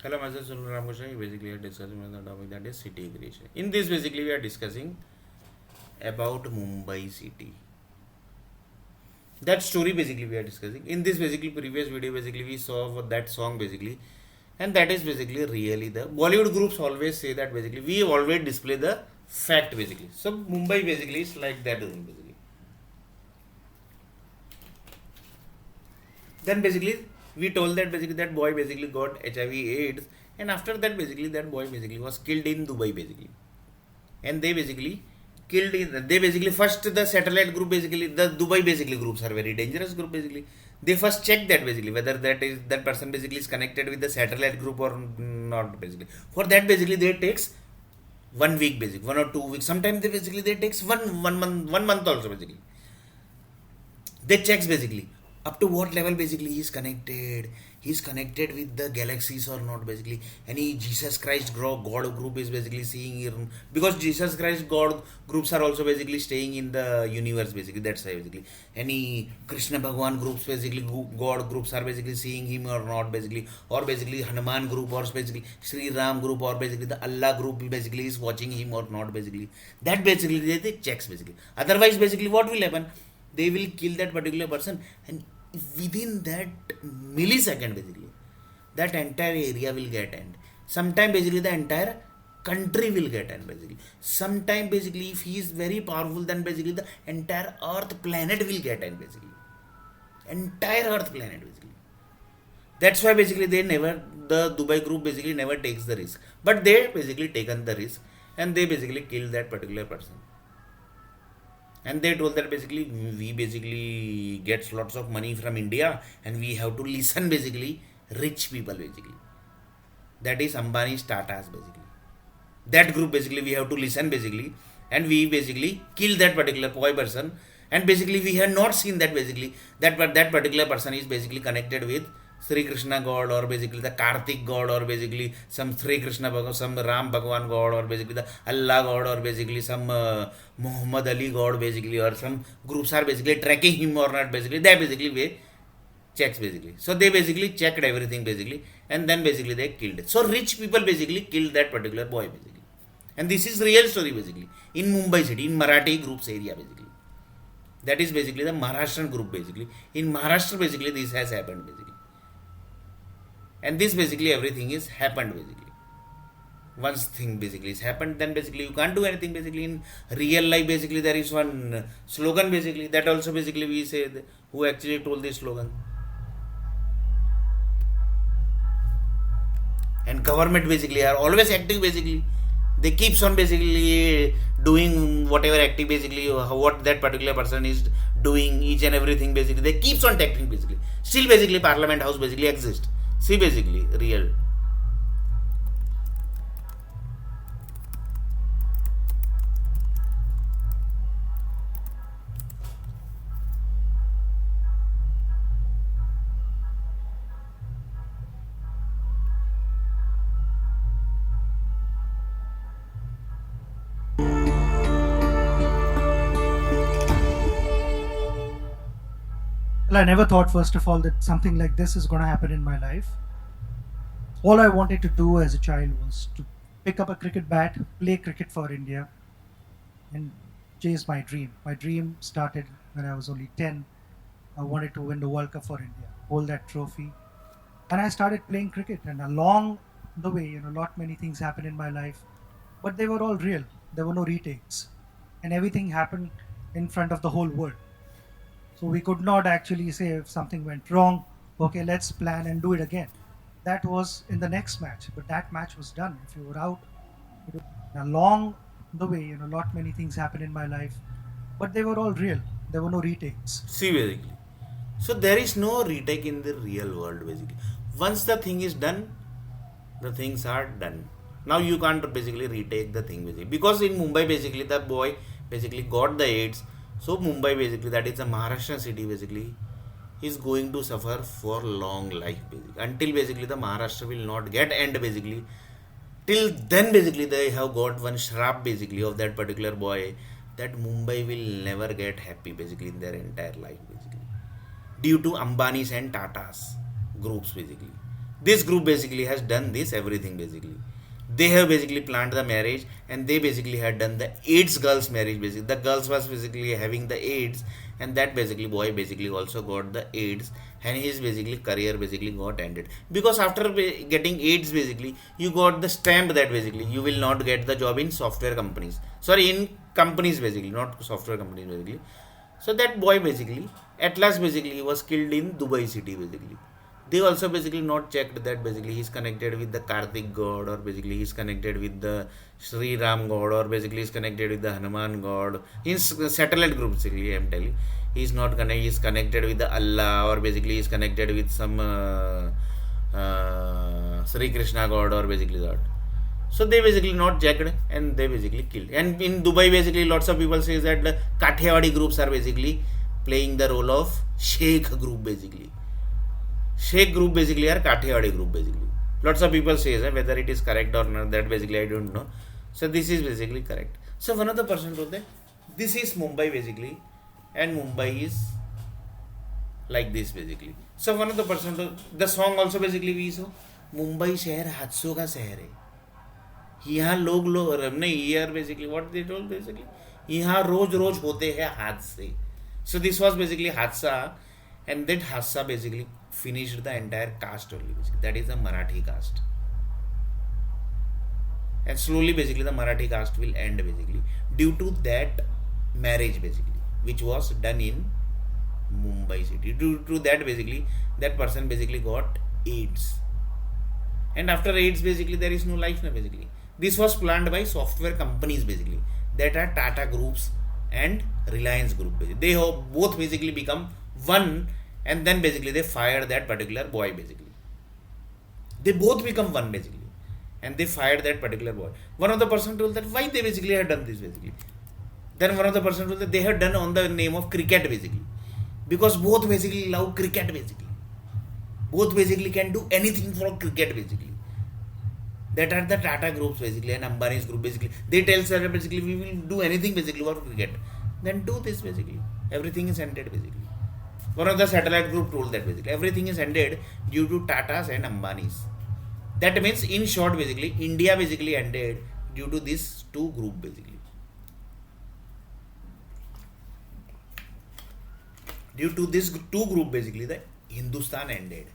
Hello, myself Sunil Ramakrishnan. Basically, we are discussing the topic that is city creation. In this, basically, we are discussing about Mumbai city. That story, basically, we are discussing. In this, basically, previous video, basically, we saw that song, basically, and that is basically really the Bollywood groups always say that basically we always display the fact, basically. So Mumbai, basically, is like that, basically. Then basically we told that basically that boy basically got HIV/AIDS, and after that basically that boy basically was killed in Dubai basically, and they basically killed in, they basically first the satellite group basically the Dubai basically groups are very dangerous group basically. They first check that basically whether that person basically is connected with the satellite group or not basically. For that basically they takes 1 week basically, 1 or 2 weeks. Sometimes they takes one month also basically. They checks basically up to what level basically he's connected with the galaxies or not basically. Any Jesus Christ God group is basically seeing here, because Jesus Christ God groups are also basically staying in the universe basically. That's why basically any Krishna Bhagwan groups basically God groups are basically seeing him or not basically, or basically Hanuman group or basically Sri Ram group or basically the Allah group basically is watching him or not basically. That basically they checks basically. Otherwise basically what will happen, they will kill that particular person, and within that millisecond basically that entire area will get end. Sometime basically the entire country will get end basically. Sometime basically if he is very powerful, then basically the entire earth planet will get end basically. Entire earth planet basically. That's why basically they never, the Dubai group basically never takes the risk, but they basically taken the risk, and they basically killed that particular person. And they told that basically we basically gets lots of money from India, and we have to listen basically rich people basically. That is Ambani's Tatas basically. That group basically we have to listen basically, and we basically kill that particular boy person. And basically we have not seen that basically that particular person is basically connected with Sri Krishna God, or basically the Kartik God, or basically some Sri Krishna Bhagavan, some Ram Bhagwan God, or basically the Allah God, or basically some Muhammad Ali God basically, or some groups are basically tracking him or not basically. They basically way checks basically. So they basically checked everything basically, and then basically they killed it. So rich people basically killed that particular boy basically. And this is real story basically in Mumbai city, in Marathi groups area basically. That is basically the Maharashtrian group basically. In Maharashtra basically this has happened basically. And this basically everything is happened basically. Once thing basically is happened, then basically you can't do anything basically. In real life basically there is one slogan basically, that also basically we say who actually told this slogan. And government basically are always active basically. They keeps on basically doing whatever active basically, what that particular person is doing, each and everything basically they keeps on tackling basically. Still basically Parliament House basically exists. See basically real. Well, I never thought, first of all, that something like this is going to happen in my life. All I wanted to do as a child was to pick up a cricket bat, play cricket for India, and chase my dream. My dream started when I was only 10. I wanted to win the World Cup for India, hold that trophy. And I started playing cricket. And along the way, lot many things happened in my life, but they were all real. There were no retakes. And everything happened in front of the whole world. So we could not actually say if something went wrong, okay, let's plan and do it again. That was in the next match, but that match was done. If you were out, along the way, lot many things happened in my life, but they were all real. There were no retakes. See basically. So there is no retake in the real world basically. Once the thing is done, the things are done. Now you can't basically retake the thing basically, because in Mumbai basically the boy basically got the AIDS. So Mumbai basically, that is a Maharashtra city basically, is going to suffer for long life basically, until basically the Maharashtra will not get end basically. Till then basically they have got one shrap basically of that particular boy, that Mumbai will never get happy basically in their entire life basically, due to Ambani's and Tata's groups basically. This group basically has done this everything basically. They have basically planned the marriage, and they basically had done the AIDS girls marriage basically. The girls was basically having the AIDS, and that basically boy basically also got the AIDS, and his basically career basically got ended because after getting AIDS basically you got the stamp that basically you will not get the job in software companies, sorry, in companies basically, not software companies basically. So that boy basically at last basically he was killed in Dubai city basically. They also basically not checked that basically he's connected with the Kartik god, or basically he's connected with the Sri Ram god, or basically he's connected with the Hanuman god. In satellite group basically I'm telling, he's not connected, he's connected with the Allah, or basically he's connected with some Sri Krishna god, or basically that. So they basically not checked, and they basically killed. And in Dubai basically lots of people say that the Kathiawadi groups are basically playing the role of Sheikh group basically. Sheikh group basically are Kathiawadi group basically. Lots of people say that whether it is correct or not, that basically I don't know. So this is basically correct. So one of the person told that this is Mumbai basically, and Mumbai is like this basically. So one of the person told the song also basically we saw Mumbai शहर हादसों का शहर है. यहाँ लोग नहीं, here basically what they told basically, यहाँ रोज रोज होते हैं हादसे. So this was basically hadsa, and that hadsa basically finished the entire caste only basically. That is the Marathi caste, and slowly basically the Marathi caste will end basically due to that marriage basically which was done in Mumbai city. Due to that basically that person basically got AIDS, and after AIDS basically there is no life now basically. This was planned by software companies basically, that are Tata groups and Reliance group basically. They have both basically become one, and then basically they fired that particular boy basically. They both become one basically, and they fired that particular boy. One of the person told that why they basically had done this basically. Then one of the person told that they had done on the name of cricket basically, because both basically love cricket basically. Both basically can do anything for cricket basically. That are the Tata groups basically and Ambani's group basically. They tell Sir basically we will do anything basically for cricket. Then do this basically. Everything is ended basically. One of the satellite group told that basically everything is ended due to Tatas and Ambani's. That means in short basically India basically ended due to these two group basically. Due to this two group basically the Hindustan ended.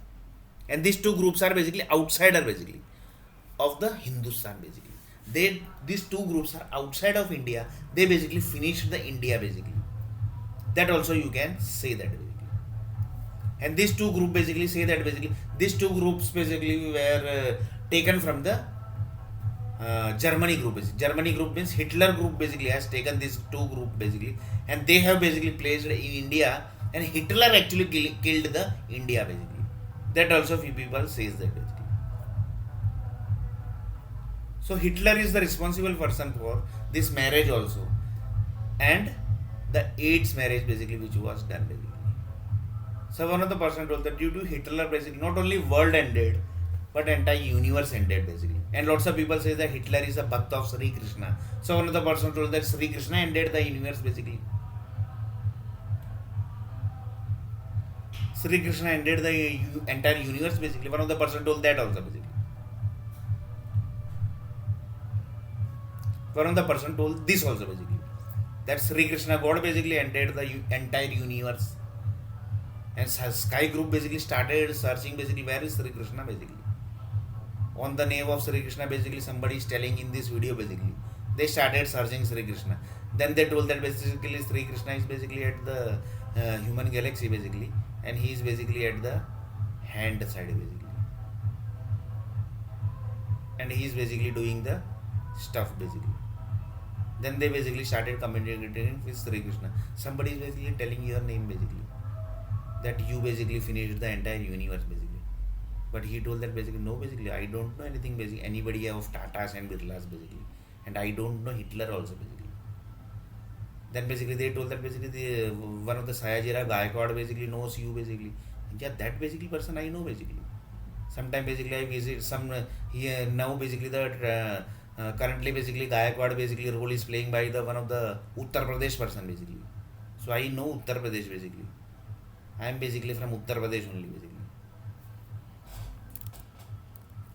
And these two groups are basically outsider basically of the Hindustan basically. These two groups are outside of India. They basically finished the India basically. That also you can say that basically. And these two groups basically say that basically these two groups basically were taken from the Germany group basically. Germany group means Hitler group basically has taken these two group basically, and they have basically placed in India, and Hitler actually killed the India basically. That also few people says that basically. So Hitler is the responsible person for this marriage also, and the AIDS marriage basically which was done basically. So one of the person told that due to Hitler basically not only world ended but entire universe ended basically. And lots of people say that Hitler is a bhakt of Sri Krishna. So one of the person told that Sri Krishna ended the universe basically. Sri Krishna ended the entire universe basically. One of the person told that also basically. One of the person told this also basically, that Sri Krishna God basically ended the entire universe. And Sky Group basically started searching basically where is Sri Krishna basically. On the name of Sri Krishna basically somebody is telling in this video basically. They started searching Sri Krishna. Then they told that basically Sri Krishna is basically at the human galaxy basically, and he is basically at the hand side basically. And he is basically doing the stuff basically. Then they basically started communicating with Sri Krishna. Somebody is basically telling your name basically, that you basically finished the entire universe basically. But he told that basically no basically I don't know anything basically, anybody of Tatas and Birlas basically, and I don't know Hitler also basically. Then basically they told that basically one of the Sayajira Gaikwad basically knows you basically. Yeah, that basically person I know basically. Sometime basically I visit some here now basically the currently basically Gaikwad basically role is playing by the one of the Uttar Pradesh person basically. So I know Uttar Pradesh basically. I am basically from Uttar Pradesh only basically.